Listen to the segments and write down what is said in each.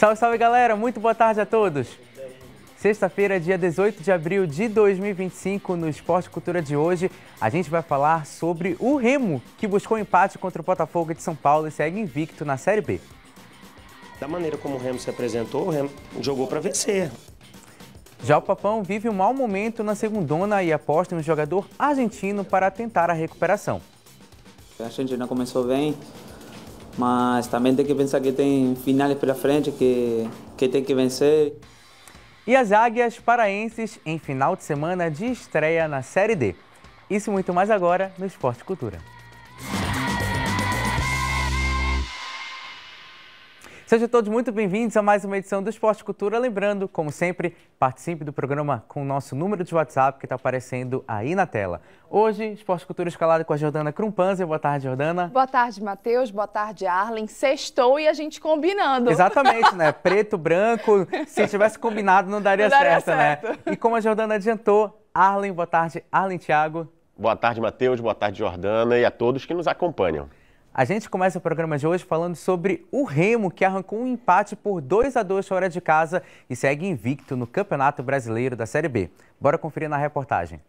Salve, salve galera, muito boa tarde a todos. Sexta-feira, dia 18 de abril de 2025, no Esporte Cultura de hoje, a gente vai falar sobre o Remo, que buscou empate contra o Botafogo de São Paulo e segue invicto na Série B. Da maneira como o Remo se apresentou, o Remo jogou para vencer. Já o Papão vive um mau momento na segundona e aposta no jogador argentino para tentar a recuperação. A Argentina começou bem, mas também tem que pensar que tem finais pela frente que tem que vencer. E as Águias Paraenses em final de semana de estreia na Série D. Isso e muito mais agora no Esporte Cultura. Sejam todos muito bem-vindos a mais uma edição do Esporte Cultura. Lembrando, como sempre, participe do programa com o nosso número de WhatsApp que está aparecendo aí na tela. Hoje, Esporte Cultura escalado com a Jordana Krumpanzer. Boa tarde, Jordana. Boa tarde, Matheus. Boa tarde, Arlen. Sextou e a gente combinando. Exatamente, né? Preto, branco. Se tivesse combinado, não daria certo, né? E como a Jordana adiantou, Arlen, boa tarde. Arlen, Thiago. Boa tarde, Matheus. Boa tarde, Jordana, e a todos que nos acompanham. A gente começa o programa de hoje falando sobre o Remo, que arrancou um empate por 2-2 fora de casa e segue invicto no Campeonato Brasileiro da Série B. Bora conferir na reportagem.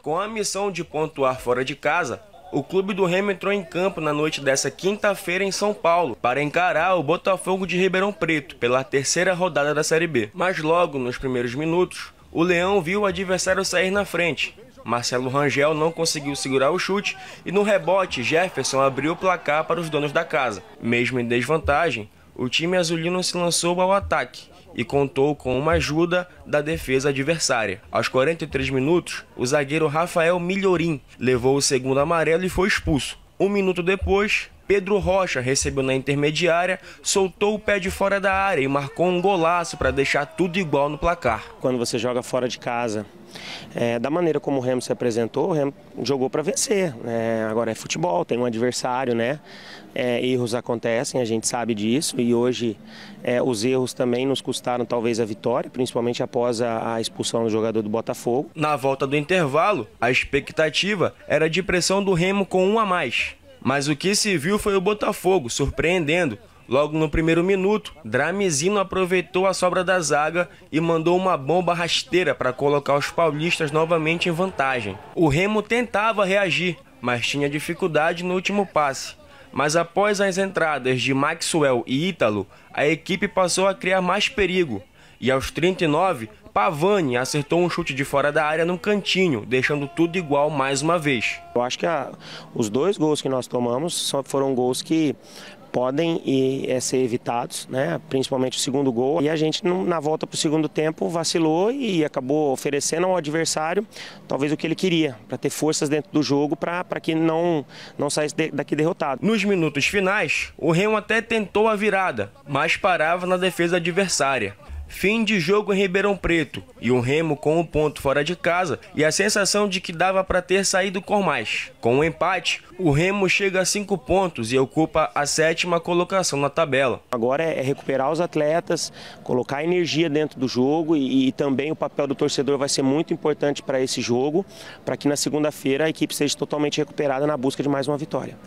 Com a missão de pontuar fora de casa, o clube do Remo entrou em campo na noite dessa quinta-feira em São Paulo para encarar o Botafogo de Ribeirão Preto pela terceira rodada da Série B. Mas logo nos primeiros minutos, o Leão viu o adversário sair na frente. Marcelo Rangel não conseguiu segurar o chute e no rebote Jefferson abriu o placar para os donos da casa. Mesmo em desvantagem, o time azulino se lançou ao ataque e contou com uma ajuda da defesa adversária. Aos 43 minutos, o zagueiro Rafael Milhorim levou o segundo amarelo e foi expulso. Um minuto depois, Pedro Rocha recebeu na intermediária, soltou o pé de fora da área e marcou um golaço para deixar tudo igual no placar. Quando você joga fora de casa, da maneira como o Remo se apresentou, o Remo jogou para vencer. Agora é futebol, tem um adversário, né? Erros acontecem, a gente sabe disso, e hoje os erros também nos custaram talvez a vitória, principalmente após a expulsão do jogador do Botafogo. Na volta do intervalo, a expectativa era de pressão do Remo com um a mais. Mas o que se viu foi o Botafogo surpreendendo. Logo no primeiro minuto, Dramizino aproveitou a sobra da zaga e mandou uma bomba rasteira para colocar os paulistas novamente em vantagem. O Remo tentava reagir, mas tinha dificuldade no último passe. Mas após as entradas de Maxwell e Ítalo, a equipe passou a criar mais perigo. E aos 39, Pavani acertou um chute de fora da área no cantinho, deixando tudo igual mais uma vez. Eu acho que os dois gols que nós tomamos foram gols que podem ser evitados, né? Principalmente o segundo gol. E a gente, na volta para o segundo tempo, vacilou e acabou oferecendo ao adversário talvez o que ele queria, para ter forças dentro do jogo, para que não saísse daqui derrotado. Nos minutos finais, o Remo até tentou a virada, mas parava na defesa adversária. Fim de jogo em Ribeirão Preto e o Remo com o ponto fora de casa e a sensação de que dava para ter saído com mais. Com o empate, o Remo chega a 5 pontos e ocupa a 7ª colocação na tabela. Agora é recuperar os atletas, colocar energia dentro do jogo e também o papel do torcedor vai ser muito importante para esse jogo, para que na segunda-feira a equipe seja totalmente recuperada na busca de mais uma vitória.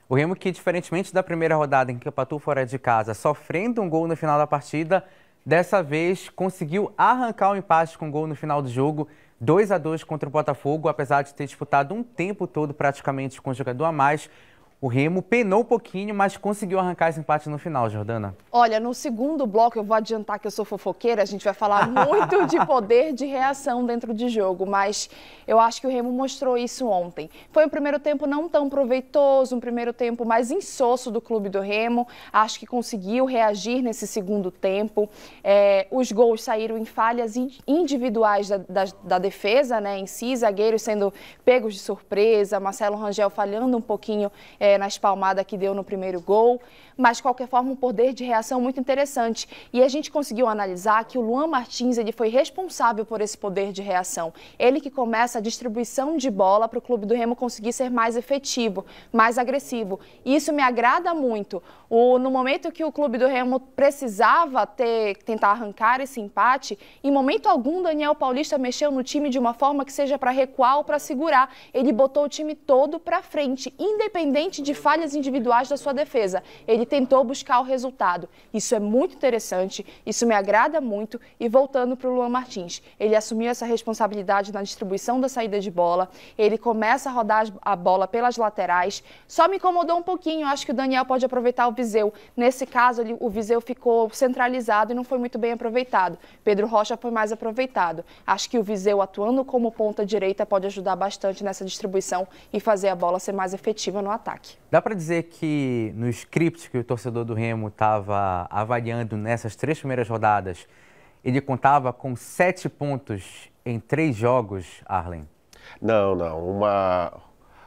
O Remo que, diferentemente da primeira rodada em que empatou fora de casa, sofrendo um gol no final da partida, dessa vez conseguiu arrancar o empate com gol no final do jogo, 2-2 contra o Botafogo, apesar de ter disputado um tempo todo praticamente com um jogador a mais. O Remo penou um pouquinho, mas conseguiu arrancar esse empate no final, Jordana. Olha, no segundo bloco, eu vou adiantar que eu sou fofoqueira, a gente vai falar muito de poder de reação dentro de jogo, mas eu acho que o Remo mostrou isso ontem. Foi um primeiro tempo não tão proveitoso, um primeiro tempo mais insosso do clube do Remo, acho que conseguiu reagir nesse segundo tempo. Os gols saíram em falhas individuais da defesa, né, em si, zagueiros sendo pegos de surpresa, Marcelo Rangel falhando um pouquinho na espalmada que deu no primeiro gol, mas de qualquer forma um poder de reação muito interessante. E a gente conseguiu analisar que o Luan Martins ele foi responsável por esse poder de reação. Ele que começa a distribuição de bola para o clube do Remo conseguir ser mais efetivo, mais agressivo. E isso me agrada muito. No momento que o clube do Remo precisava tentar arrancar esse empate, em momento algum Daniel Paulista mexeu no time de uma forma que seja para recuar ou para segurar. Ele botou o time todo para frente, independente de falhas individuais da sua defesa. Ele ele tentou buscar o resultado. Isso é muito interessante, isso me agrada muito. E voltando para o Luan Martins, ele assumiu essa responsabilidade na distribuição da saída de bola, ele começa a rodar a bola pelas laterais. Só me incomodou um pouquinho, acho que o Daniel pode aproveitar o Viseu. Nesse caso, o Viseu ficou centralizado e não foi muito bem aproveitado. Pedro Rocha foi mais aproveitado. Acho que o Viseu, atuando como ponta direita, pode ajudar bastante nessa distribuição e fazer a bola ser mais efetiva no ataque. Dá para dizer que no script que o torcedor do Remo estava avaliando nessas 3 primeiras rodadas, ele contava com 7 pontos em 3 jogos, Arlen? Não.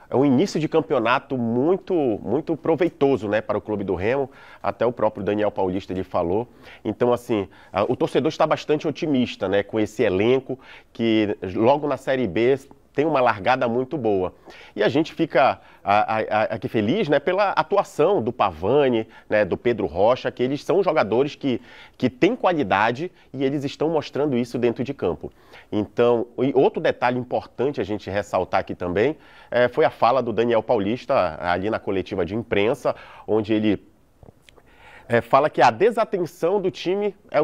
É um início de campeonato muito proveitoso, né, para o clube do Remo. Até o próprio Daniel Paulista ele falou. Então, assim, o torcedor está bastante otimista, né, com esse elenco que logo na Série B tem uma largada muito boa. E a gente fica aqui feliz, né, pela atuação do Pavani, né, do Pedro Rocha, que eles são jogadores que têm qualidade e eles estão mostrando isso dentro de campo. Então, e outro detalhe importante a gente ressaltar aqui também foi a fala do Daniel Paulista ali na coletiva de imprensa, onde ele fala que a desatenção do time é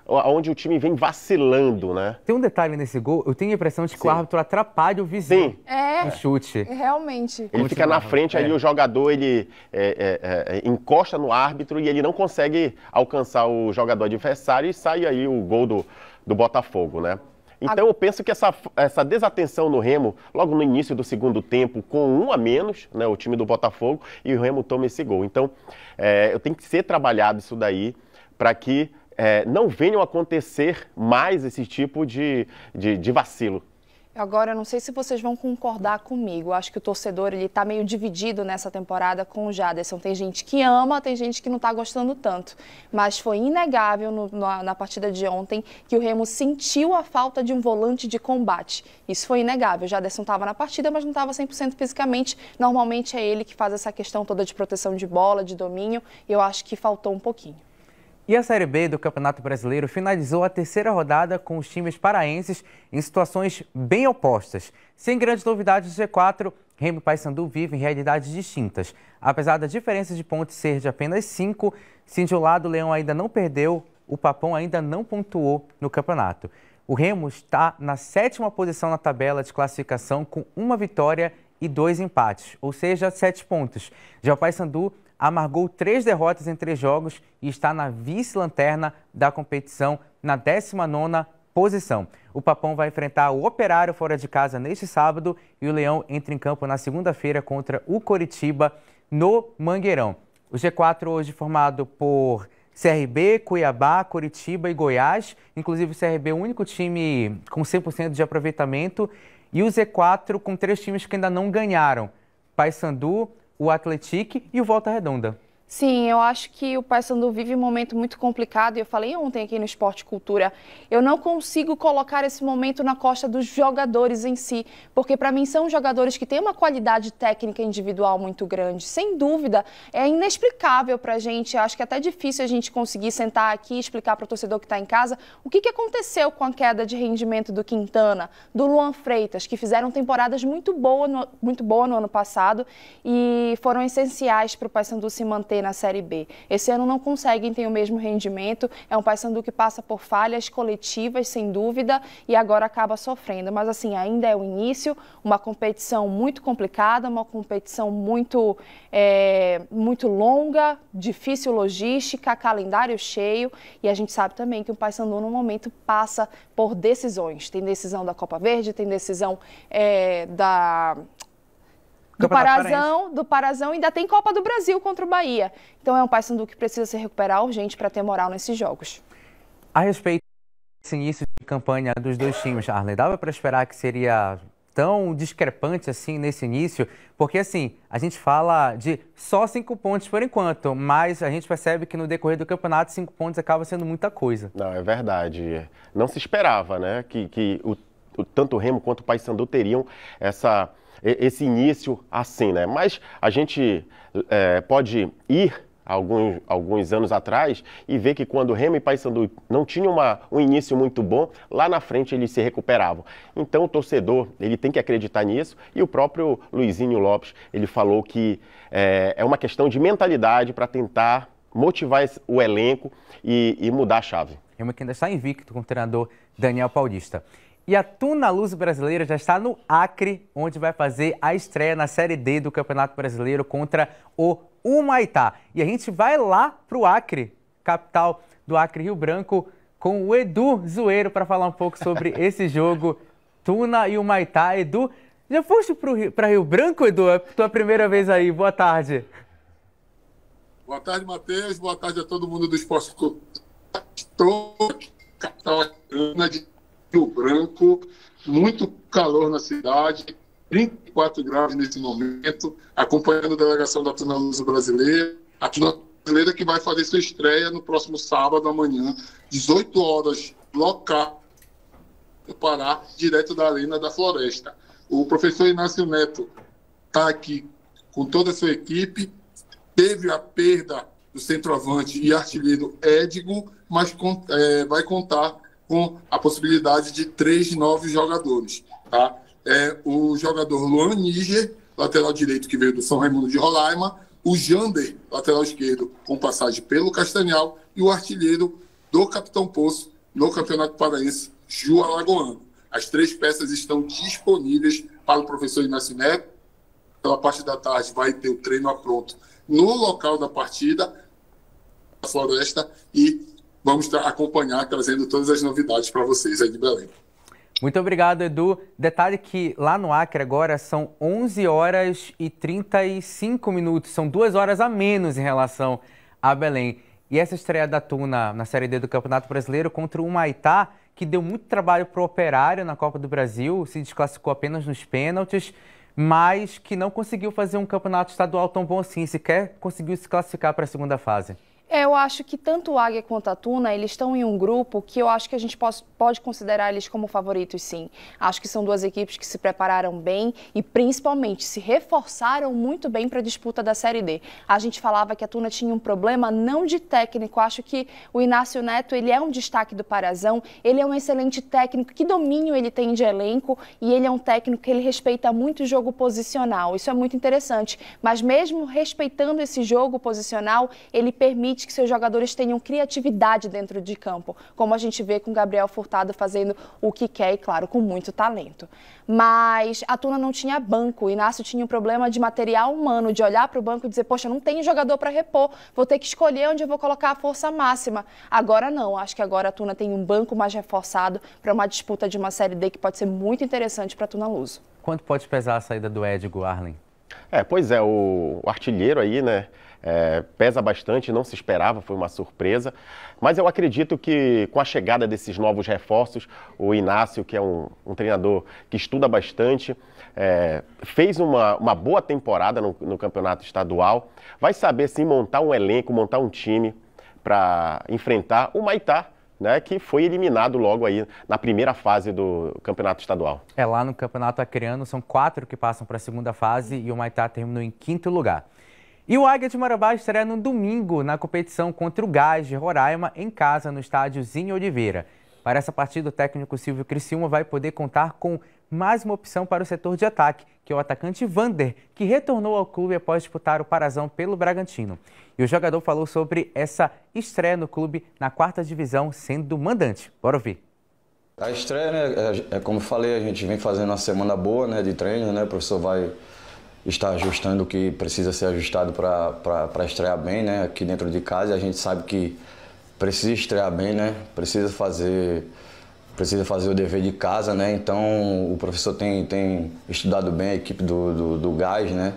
onde o time vem vacilando, né? Tem um detalhe nesse gol, eu tenho a impressão de que o árbitro atrapalha o Viseu no chute. Realmente. Ele fica na frente ali, o jogador ele encosta no árbitro e ele não consegue alcançar o jogador adversário e sai aí o gol do Botafogo, né? Então eu penso que essa desatenção no Remo, logo no início do segundo tempo, com 1 a menos, né, o time do Botafogo, e o Remo toma esse gol. Então eu tenho que ser trabalhado isso daí para que não venham a acontecer mais esse tipo de vacilo. Agora, eu não sei se vocês vão concordar comigo. Eu acho que o torcedor está meio dividido nessa temporada com o Jaderson. Tem gente que ama, tem gente que não está gostando tanto. Mas foi inegável na partida de ontem que o Remo sentiu a falta de um volante de combate. Isso foi inegável. O Jaderson estava na partida, mas não estava 100% fisicamente. Normalmente é ele que faz essa questão toda de proteção de bola, de domínio. E eu acho que faltou um pouquinho. E a Série B do Campeonato Brasileiro finalizou a 3ª rodada com os times paraenses em situações bem opostas. Sem grandes novidades do G4, Remo e Paysandu vivem realidades distintas. Apesar da diferença de pontos ser de apenas 5, se de um lado o Leão ainda não perdeu, o Papão ainda não pontuou no campeonato. O Remo está na 7ª posição na tabela de classificação com 1 vitória e 2 empates, ou seja, 7 pontos. Já o Paysandu amargou 3 derrotas em 3 jogos e está na vice-lanterna da competição, na 19ª posição. O Papão vai enfrentar o Operário fora de casa neste sábado e o Leão entra em campo na segunda-feira contra o Coritiba no Mangueirão. O G4 hoje formado por CRB, Cuiabá, Coritiba e Goiás. Inclusive o CRB é o único time com 100% de aproveitamento. E o Z4 com 3 times que ainda não ganharam. Paysandu, o Atlético e o Volta Redonda. Sim, eu acho que o Paysandu vive um momento muito complicado e eu falei ontem aqui no Esporte Cultura, eu não consigo colocar esse momento na costa dos jogadores em si, porque para mim são jogadores que têm uma qualidade técnica individual muito grande, sem dúvida, é inexplicável para a gente, acho que é até difícil a gente conseguir sentar aqui e explicar para o torcedor que está em casa o que aconteceu com a queda de rendimento do Quintana, do Luan Freitas, que fizeram temporadas muito boas no ano passado e foram essenciais para o Paysandu se manter na Série B. Esse ano não conseguem ter o mesmo rendimento, é um Paysandu que passa por falhas coletivas, sem dúvida, e agora acaba sofrendo. Mas assim, ainda é o início, uma competição muito complicada, uma competição muito longa, difícil logística, calendário cheio, e a gente sabe também que o Paysandu no momento passa por decisões. Tem decisão da Copa Verde, tem decisão do Parazão, ainda tem Copa do Brasil contra o Bahia. Então é um Paysandu que precisa se recuperar urgente para ter moral nesses jogos. A respeito desse início de campanha dos 2 times, Arlen, dava para esperar que seria tão discrepante assim nesse início? Porque assim, a gente fala de só 5 pontos por enquanto, mas a gente percebe que no decorrer do campeonato 5 pontos acaba sendo muita coisa. Não, é verdade. Não se esperava, né, que tanto o Remo quanto o Paysandu teriam esse início assim, né? Mas a gente pode ir alguns anos atrás e ver que quando Remo e Paysandu não tinham um início muito bom, lá na frente eles se recuperavam. Então o torcedor ele tem que acreditar nisso e o próprio Luizinho Lopes ele falou que é uma questão de mentalidade para tentar motivar o elenco e mudar a chave. Remo que ainda está invicto com o treinador Daniel Paulista. E a Tuna Luz brasileira já está no Acre, onde vai fazer a estreia na Série D do Campeonato Brasileiro contra o Humaitá. E a gente vai lá para o Acre, capital do Acre, Rio Branco, com o Edu Zueiro para falar um pouco sobre esse jogo, Tuna e Humaitá. Edu, já foste para Rio Branco, Edu? É a tua primeira vez aí. Boa tarde. Boa tarde, Matheus. Boa tarde a todo mundo do Esporte Clube. Estou capital de Rio Branco, muito calor na cidade, 34 graus nesse momento, acompanhando a delegação da Tuna Luz brasileira, a Tuna brasileira que vai fazer sua estreia no próximo sábado, amanhã, 18 horas, local do Pará, direto da Arena da Floresta. O professor Inácio Neto está aqui com toda a sua equipe, teve a perda do centroavante e artilheiro Édigo, mas vai contar com a possibilidade de 3 novos jogadores. Tá? O jogador Luan Níger, lateral direito que veio do São Raimundo de Roraima, o Jander, lateral esquerdo, com passagem pelo Castanhal, e o artilheiro do Capitão Poço, no Campeonato Paraense, Ju Alagoano. As 3 peças estão disponíveis para o professor Inácio Neto. Pela parte da tarde vai ter o treino pronto no local da partida, na Floresta, e vamos acompanhar, trazendo todas as novidades para vocês aí de Belém. Muito obrigado, Edu. Detalhe que lá no Acre agora são 11 horas e 35 minutos. São 2 horas a menos em relação a Belém. E essa estreia da Tuna na Série D do Campeonato Brasileiro contra o Humaitá, que deu muito trabalho para o Operário na Copa do Brasil, se desclassificou apenas nos pênaltis, mas que não conseguiu fazer um campeonato estadual tão bom assim, sequer conseguiu se classificar para a segunda fase. Eu acho que tanto o Águia quanto a Tuna, eles estão em um grupo que eu acho que a gente pode considerar eles como favoritos, sim. Acho que são 2 equipes que se prepararam bem e, principalmente, se reforçaram muito bem para a disputa da Série D. A gente falava que a Tuna tinha um problema não de técnico. Acho que o Inácio Neto, ele é um destaque do Parazão, ele é um excelente técnico, que domínio ele tem de elenco, e ele é um técnico que ele respeita muito o jogo posicional. Isso é muito interessante. Mas mesmo respeitando esse jogo posicional, ele permite que seus jogadores tenham criatividade dentro de campo, como a gente vê com o Gabriel Furtado fazendo o que quer e, claro, com muito talento. Mas a Tuna não tinha banco, o Inácio tinha um problema de material humano, de olhar para o banco e dizer, poxa, não tenho jogador para repor, vou ter que escolher onde eu vou colocar a força máxima. Agora não, acho que agora a Tuna tem um banco mais reforçado para uma disputa de uma Série D que pode ser muito interessante para a Tuna Luso. Quanto pode pesar a saída do Édigo, Arlen? Pois é, o artilheiro aí, né? Pesa bastante, não se esperava, foi uma surpresa. Mas eu acredito que com a chegada desses novos reforços, o Inácio, que é um treinador que estuda bastante, fez uma boa temporada no campeonato estadual, vai saber sim montar um elenco, montar um time para enfrentar o Humaitá, né, que foi eliminado logo aí na primeira fase do campeonato estadual. Lá no campeonato acreano são 4 que passam para a segunda fase e o Humaitá terminou em 5º lugar. E o Águia de Marabá estreia no domingo na competição contra o Gás de Roraima, em casa, no estádio Zinho Oliveira. Para essa partida, o técnico Silvio Criciúma vai poder contar com mais uma opção para o setor de ataque, que é o atacante Vander, que retornou ao clube após disputar o Parazão pelo Bragantino. E o jogador falou sobre essa estreia no clube na 4ª divisão, sendo mandante. Bora ouvir. A estreia, né, como eu falei, a gente vem fazendo uma semana boa, né, de treino, né, o professor vai estar ajustando o que precisa ser ajustado para estrear bem, né, aqui dentro de casa. E a gente sabe que precisa estrear bem, né, precisa fazer o dever de casa, né, então o professor tem estudado bem a equipe do Gás, né,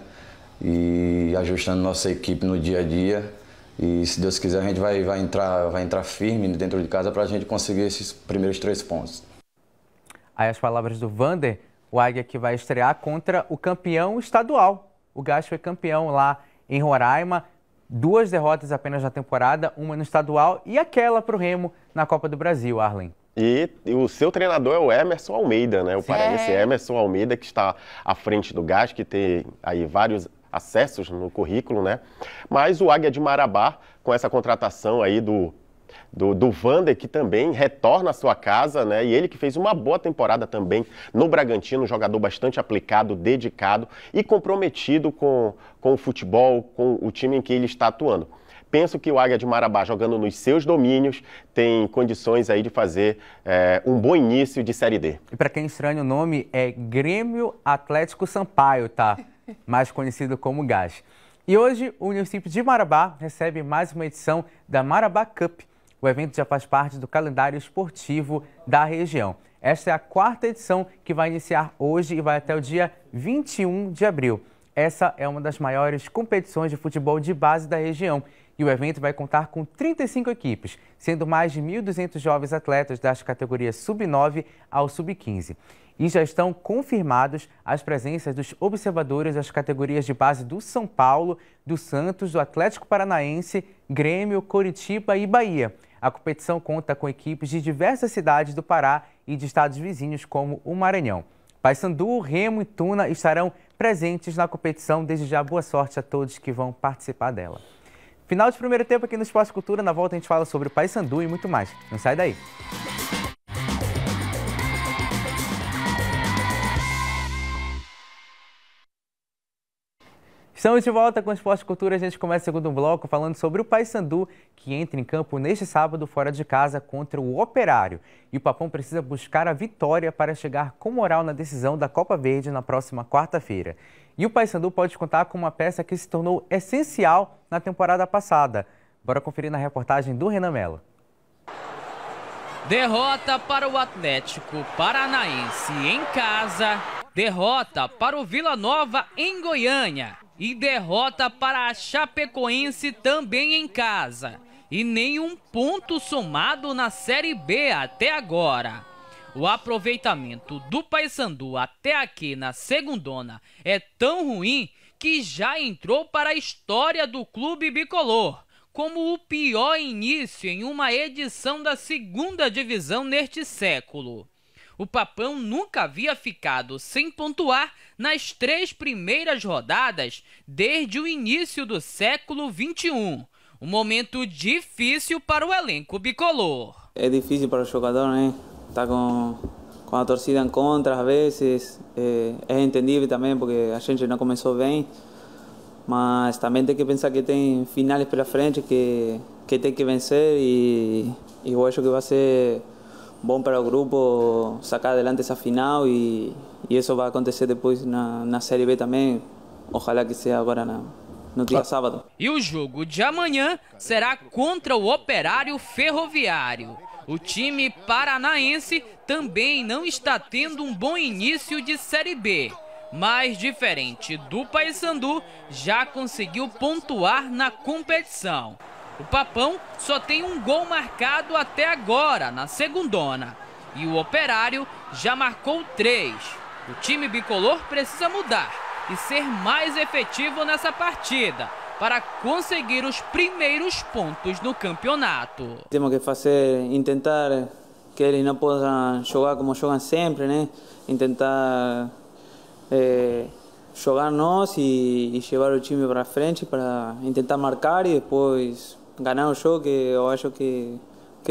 e ajustando nossa equipe no dia a dia. E se Deus quiser a gente vai entrar firme dentro de casa para a gente conseguir esses primeiros 3 pontos. Aí as palavras do Vander, o Águia que vai estrear contra o campeão estadual. O Gás foi campeão lá em Roraima, 2 derrotas apenas na temporada, uma no estadual e aquela para o Remo na Copa do Brasil, Arlen. E o seu treinador é o Emerson Almeida, né? O paraense Emerson Almeida, que está à frente do Gás, que tem aí vários acessos no currículo, né? Mas o Águia de Marabá, com essa contratação aí do Wander, que também retorna à sua casa, né? E ele que fez uma boa temporada também no Bragantino, um jogador bastante aplicado, dedicado e comprometido com o futebol, com o time em que ele está atuando. Penso que o Águia de Marabá, jogando nos seus domínios, tem condições aí de fazer um bom início de Série D. E para quem estranha o nome, é Grêmio Atlético Sampaio, tá? Mais conhecido como GAS. E hoje, o município de Marabá recebe mais uma edição da Marabá Cup. O evento já faz parte do calendário esportivo da região. Esta é a 4ª edição que vai iniciar hoje e vai até o dia 21 de abril. Essa é uma das maiores competições de futebol de base da região. E o evento vai contar com 35 equipes, sendo mais de 1.200 jovens atletas das categorias Sub-9 ao Sub-15. E já estão confirmados as presenças dos observadores das categorias de base do São Paulo, do Santos, do Atlético Paranaense, Grêmio, Coritiba e Bahia. A competição conta com equipes de diversas cidades do Pará e de estados vizinhos como o Maranhão. Paysandu, Remo e Tuna estarão presentes na competição. Desde já, boa sorte a todos que vão participar dela. Final de primeiro tempo aqui no Esporte Cultura. Na volta a gente fala sobre o Paysandu e muito mais. Não sai daí. Estamos de volta com o Esporte Cultura. A gente começa o segundo bloco falando sobre o Paysandu, que entra em campo neste sábado fora de casa contra o Operário. E o Papão precisa buscar a vitória para chegar com moral na decisão da Copa Verde na próxima quarta-feira. E o Paysandu pode contar com uma peça que se tornou essencial na temporada passada. Bora conferir na reportagem do Renan Mello. Derrota para o Atlético Paranaense em casa, derrota para o Vila Nova em Goiânia e derrota para a Chapecoense também em casa. E nenhum ponto somado na Série B até agora. O aproveitamento do Paysandu até aqui na segundona é tão ruim que já entrou para a história do clube bicolor como o pior início em uma edição da segunda divisão neste século. O Papão nunca havia ficado sem pontuar nas 3 primeiras rodadas desde o início do século XXI. Um momento difícil para o elenco bicolor. É difícil para o jogador, né? Está com a torcida em contra às vezes. É entendível também porque a gente não começou bem. Mas também tem que pensar que tem finais pela frente que tem que vencer e eu acho que vai ser bom para o grupo sacar adelante essa final e isso vai acontecer depois na Série B também. Ojalá que seja agora no dia sábado. E o jogo de amanhã será contra o Operário Ferroviário. O time paranaense também não está tendo um bom início de Série B. Mas, diferente do Paysandu, já conseguiu pontuar na competição. O Papão só tem um gol marcado até agora, na segundona. E o Operário já marcou 3. O time bicolor precisa mudar e ser mais efetivo nessa partida para conseguir os primeiros pontos no campeonato. Temos que tentar que eles não possam jogar como jogam sempre, né? Tentar jogar nós e levar o time para frente para tentar marcar e depois ganhar o jogo, que eu acho que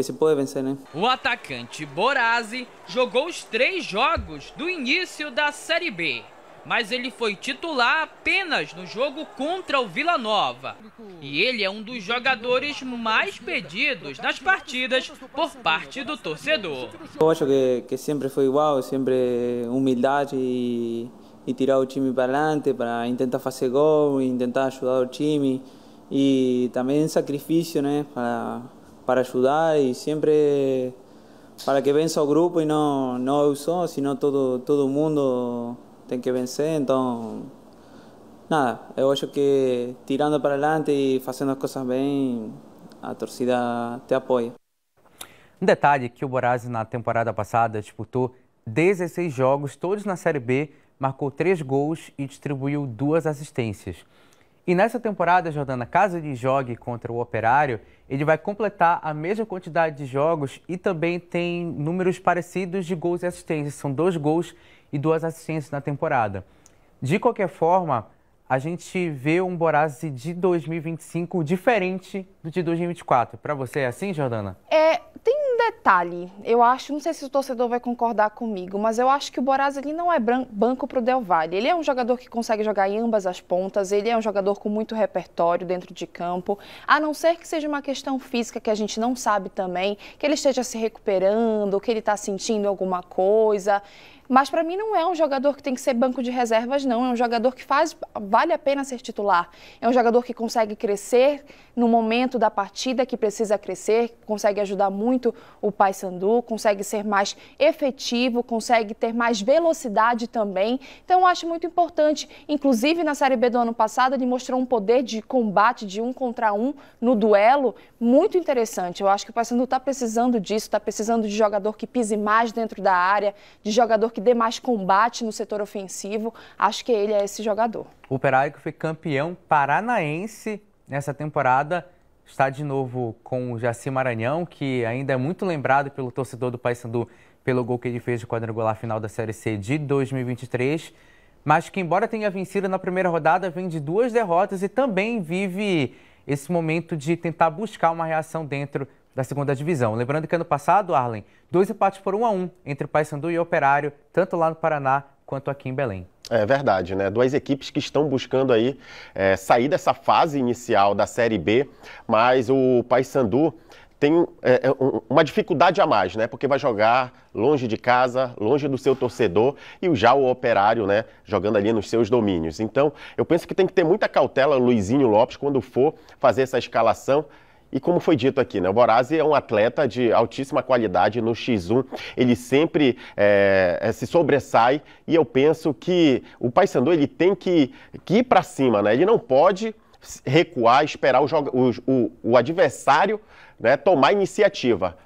se pode vencer, né? O atacante Borazzi jogou os 3 jogos do início da Série B, mas ele foi titular apenas no jogo contra o Vila Nova. E ele é um dos jogadores mais pedidos nas partidas por parte do torcedor. Eu acho que sempre foi igual, sempre humildade e tirar o time para adelante, para tentar fazer gol, tentar ajudar o time e também sacrifício, né, para ajudar e sempre para que vença o grupo e não eu só, senão todo mundo tem que vencer. Então, nada, eu acho que tirando para adelante e fazendo as coisas bem, a torcida te apoia. Um detalhe que o Borazzi na temporada passada disputou 16 jogos, todos na Série B, marcou 3 gols e distribuiu 2 assistências. E nessa temporada, Jordana, caso ele jogue contra o Operário, ele vai completar a mesma quantidade de jogos e também tem números parecidos de gols e assistências. São 2 gols e 2 assistências na temporada. De qualquer forma, a gente vê um Borazzi de 2025 diferente do de 2024. Para você é assim, Jordana? Tem um detalhe, eu acho, não sei se o torcedor vai concordar comigo, mas eu acho que o Borazzi ele não é banco para o Del Valle. Ele é um jogador que consegue jogar em ambas as pontas, ele é um jogador com muito repertório dentro de campo, a não ser que seja uma questão física que a gente não sabe também, que ele esteja se recuperando, que ele está sentindo alguma coisa. Mas para mim não é um jogador que tem que ser banco de reservas, não. É um jogador que vale a pena ser titular. É um jogador que consegue crescer no momento da partida que precisa crescer, consegue ajudar muito o Paysandu, consegue ser mais efetivo, consegue ter mais velocidade também. Então eu acho muito importante. Inclusive na Série B do ano passado ele mostrou um poder de combate de 1 contra 1 no duelo muito interessante. Eu acho que o Paysandu está precisando disso, está precisando de jogador que pise mais dentro da área, de jogador que dê mais combate no setor ofensivo. Acho que ele é esse jogador. O Operário que foi campeão paranaense nessa temporada está de novo com o Jaci Maranhão, que ainda é muito lembrado pelo torcedor do Paysandu pelo gol que ele fez de quadrangular final da Série C de 2023, mas que embora tenha vencido na primeira rodada, vem de 2 derrotas e também vive esse momento de tentar buscar uma reação dentro da segunda divisão. Lembrando que ano passado, Arlen, 2 empates por 1-1 entre Paysandu e Operário, tanto lá no Paraná quanto aqui em Belém. É verdade, né? 2 equipes que estão buscando aí sair dessa fase inicial da Série B, mas o Paysandu tem uma dificuldade a mais, né? Porque vai jogar longe de casa, longe do seu torcedor, e já o Operário, né, jogando ali nos seus domínios. Então, eu penso que tem que ter muita cautela, Luizinho Lopes, quando for fazer essa escalação. E como foi dito aqui, né, o Borazzi é um atleta de altíssima qualidade no X1, ele sempre se sobressai, e eu penso que o Paysandu ele tem que ir para cima, né? Ele não pode recuar, esperar o adversário, né, tomar iniciativa.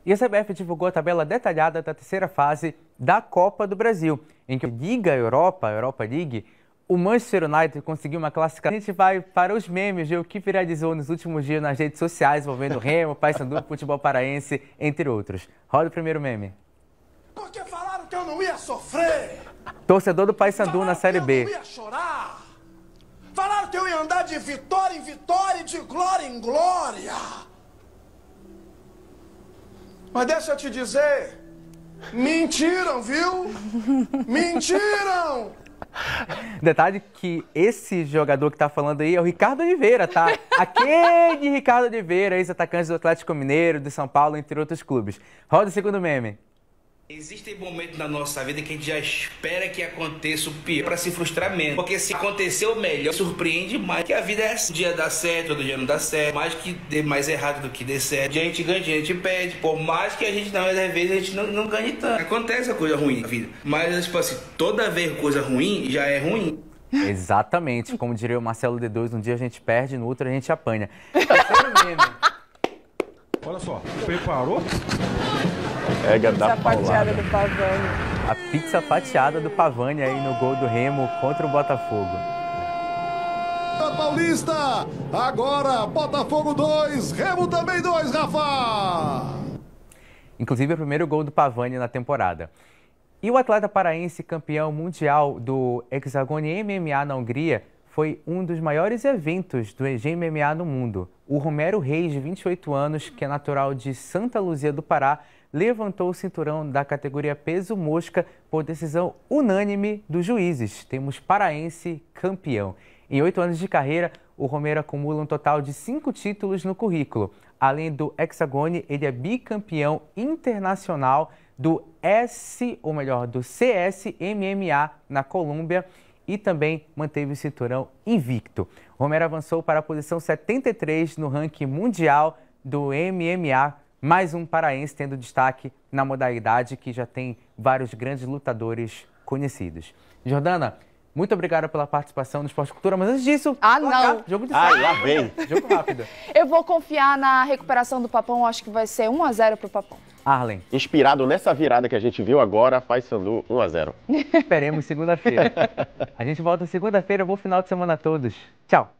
E a CBF divulgou a tabela detalhada da terceira fase da Copa do Brasil, em que a Liga Europa, a Europa League, o Manchester United conseguiu uma classificação. A gente vai para os memes de o que viralizou nos últimos dias nas redes sociais, envolvendo Remo, Paysandu, futebol paraense, entre outros. Roda o primeiro meme. Porque falaram que eu não ia sofrer. Torcedor do Paysandu na Série B. Eu não ia chorar. Falaram que eu ia andar de vitória em vitória e de glória em glória. Mas deixa eu te dizer, mentiram, viu? Mentiram! Detalhe que esse jogador que tá falando aí é o Ricardo Oliveira, tá? Aquele Ricardo Oliveira, ex-atacante do Atlético Mineiro, de São Paulo, entre outros clubes. Roda o segundo meme. Existem momentos na nossa vida que a gente já espera que aconteça o pior para se frustrar menos. Porque se aconteceu o melhor, surpreende mais. Que a vida é assim. Um dia dá certo, outro dia não dá certo. Mais que dê mais errado do que dê certo. Um dia a gente ganha, um dia a gente perde. Por mais que a gente, às vezes, a gente não ganhe tanto. Acontece a coisa ruim na vida. Mas, tipo assim, toda vez coisa ruim já é ruim. Exatamente. Como diria o Marcelo D2, um dia a gente perde, no outro a gente apanha. Terceiro meme. Olha só, preparou? Pizza fatiada do Pavani. A pizza fatiada do Pavani aí no gol do Remo contra o Botafogo. Paulista, agora Botafogo 2, Remo também 2, Rafa! Inclusive, é o primeiro gol do Pavani na temporada. E o atleta paraense campeão mundial do Hexagone MMA na Hungria foi um dos maiores eventos do EGMMA no mundo. O Romero Reis, de 28 anos, que é natural de Santa Luzia do Pará, levantou o cinturão da categoria peso mosca por decisão unânime dos juízes. Temos paraense campeão. Em 8 anos de carreira, o Romero acumula um total de 5 títulos no currículo. Além do hexagone, ele é bicampeão internacional do do CS-MMA na Colômbia e também manteve o cinturão invicto. Romero avançou para a posição 73 no ranking mundial do MMA, mais um paraense tendo destaque na modalidade que já tem vários grandes lutadores conhecidos. Jordana, muito obrigado pela participação no Esporte Cultura, mas antes disso... não! Jogo de saída. Lá vem! Jogo rápido. Eu vou confiar na recuperação do Papão, acho que vai ser 1-0 pro Papão. Arlen. Inspirado nessa virada que a gente viu agora, Paysandu 1-0. Esperemos segunda-feira. A gente volta segunda-feira, bom final de semana a todos. Tchau!